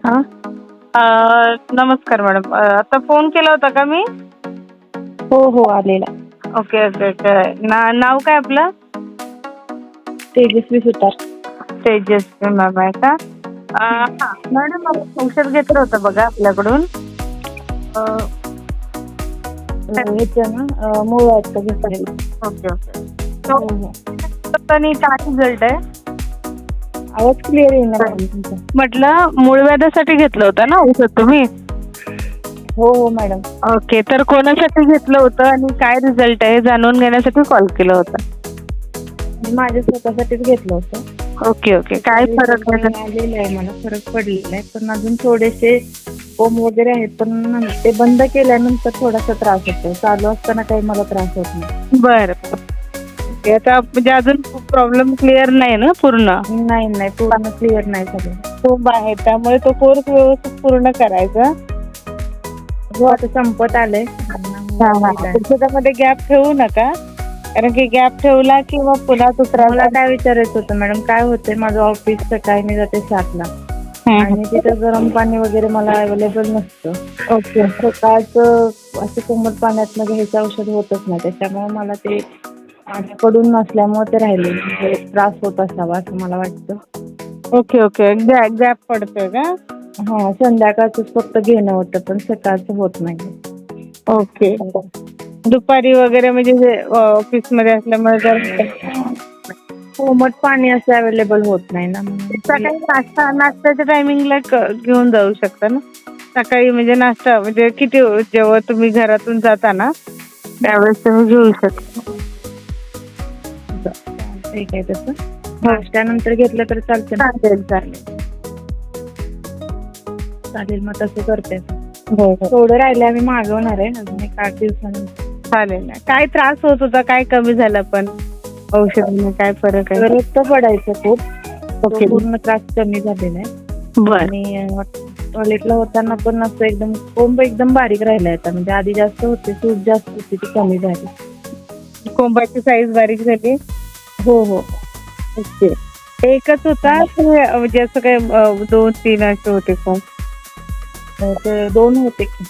हां. नमस्कार मॅडम. आता फोन केला होता का मी? हो, हो. आलेला. Okay, okay, okay. नाव काय आपलं? तेजस्वी सुतार. तेजस्वी मॅम आहे का? हां. मॅडम आपण औषध घेतलं होतं बघा आपल्याकडून. अ, ह्याचं ना मुळव्याधचं घेतलेलं. Okay, okay. हो, हो. आणि काय रिझल्ट आहे? आवाज क्लिअर येईना मॅडम तुमचा. म्हटलं मूळव्याधासाठी घेतलं होतं ना औषध तुम्ही? हो, हो मॅडम. ओके. तर कोणासाठी घेतलं होतं आणि काय रिझल्ट आहे हे जाणून घेण्यासाठी कॉल केला होता. मी माझ्या स्वतःसाठीच घेतलं होतं. Okay, okay. काय फरक आहे? आलेला आहे मला, फरक पडलेला आहे. पण अजून थोडेसे ओम वगैरे आहेत, पण ते बंद केल्यानंतर थोडासा त्रास होतो. चालू असताना काही मला त्रास होत नाही. बरं. ओके. आता म्हणजे अजून प्रॉब्लेम क्लिअर नाही ना पूर्ण? नाही, नाही. पूर्ण क्लिअर नाही झालं. खूप आहे त्यामुळे तो कोर्स व्यवस्थित पूर्ण करायचा. हो, आता संपत आलंय. त्याच्यामध्ये गॅप ठेवू नका, कारण की गॅप ठेवला की मग पुन्हा तो त्रास. मला काय विचारायचं होतं मॅडम, काय होते माझं ऑफिस सकाळी मी जाते 7ला आणि तिथं गरम पाणी वगैरे मला अवेलेबल नसतं. ओके. सकाळचं असं कोमट पाण्यातनं घ्यायचं औषध होतच नाही. त्याच्यामुळे मला ते माझ्याकडून नसल्यामुळे ते राहिले. म्हणजे त्रास होत असावा असं मला वाटतं. Okay, okay. गॅप पडतोय का? हां, संध्याकाळचंच फक्त घेणं होतं, पण सकाळचं होत नाही. ओके. दुपारी वगैरे म्हणजे ऑफिसमध्ये असल्यामुळे जर कोमट पाणी असं अवेलेबल होत नाही ना म्हणून. सकाळी नाश्त्याच्या टायमिंगला घेऊन जाऊ शकता ना. सकाळी म्हणजे नाश्ता म्हणजे किती जेव्हा तुम्ही घरातून जाता ना त्यावेळेस तुम्ही घेऊ शकता. ठीक आहे तसं. नाश्त्यानंतर घेतलं तर चालतं ना? चालेल, चालेल. चालेल, मग तसं करते. हो, हो. थोडं राहिलं आम्ही मागवणार आहे अजून एक 8 दिवसानंतर. चालेल ना. काय त्रास होत होता? काय कमी झालं पण औषधाने काय फरक आहे? रक्त पडायचं खूप. ओके. तो पूर्ण त्रास कमी झालेला आहे. बरं. आणि टॉयलेटला होताना पण असं एकदम कोंब एकदम बारीक राहिलाय आता. म्हणजे आधी जास्त होते, सूज जास्त होती, ती कमी झाली. कोंबाची साईज बारीक झाली? हो, हो. ओके. एकच होता की म्हणजे असं काय 2-3 असे होते कोंब? तर 2 होते की.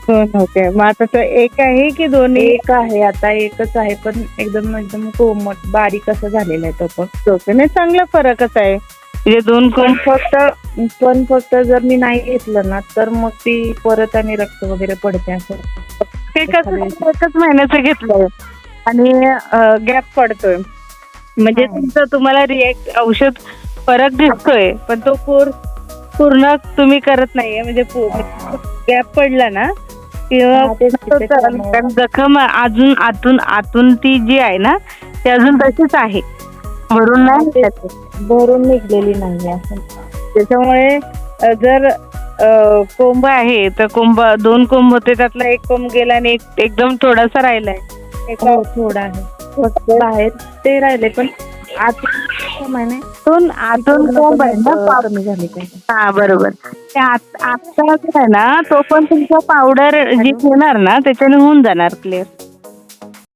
2 होते. मग आता तो एक आहे की दोन्ही? एक आहे, आता एकच आहे, पण एकदम एकदम कोमट बारीक असं झालेलं आहे तो पण. ओके. नाही, चांगला फरकच आहे. म्हणजे 2 फक्त जर मी नाही घेतलं ना तर मग ती परत आणि रक्त वगैरे पडते असं. ते कसं एकच महिन्याचं घेतलंय आणि गॅप पडतोय. म्हणजे तुमचं तुम्हाला औषध फरक दिसतोय, पण तो कोर्स पूर्ण तुम्ही करत नाहीये. म्हणजे गॅप पडला ना किंवा कारण जखम अजून आतून ती जी आहे ना ती अजून तशीच आहे, भरून नाही भरून निघलेली नाही असं. त्याच्यामुळे जर कोंब आहे तर 2 कोंब होते, त्यातला 1 कोंब गेला आणि एकदम थोडासा राहिलाय. थोडा आहे फक्त बाहेर ते राहिले, पण आतून कोंब आहे ना कमी झाली काय. हा, बरोबर. ते आत्ता आहे ना तो पण तुमचा पावडर जी घेणार ना त्याच्याने होऊन जाणार क्लिअर.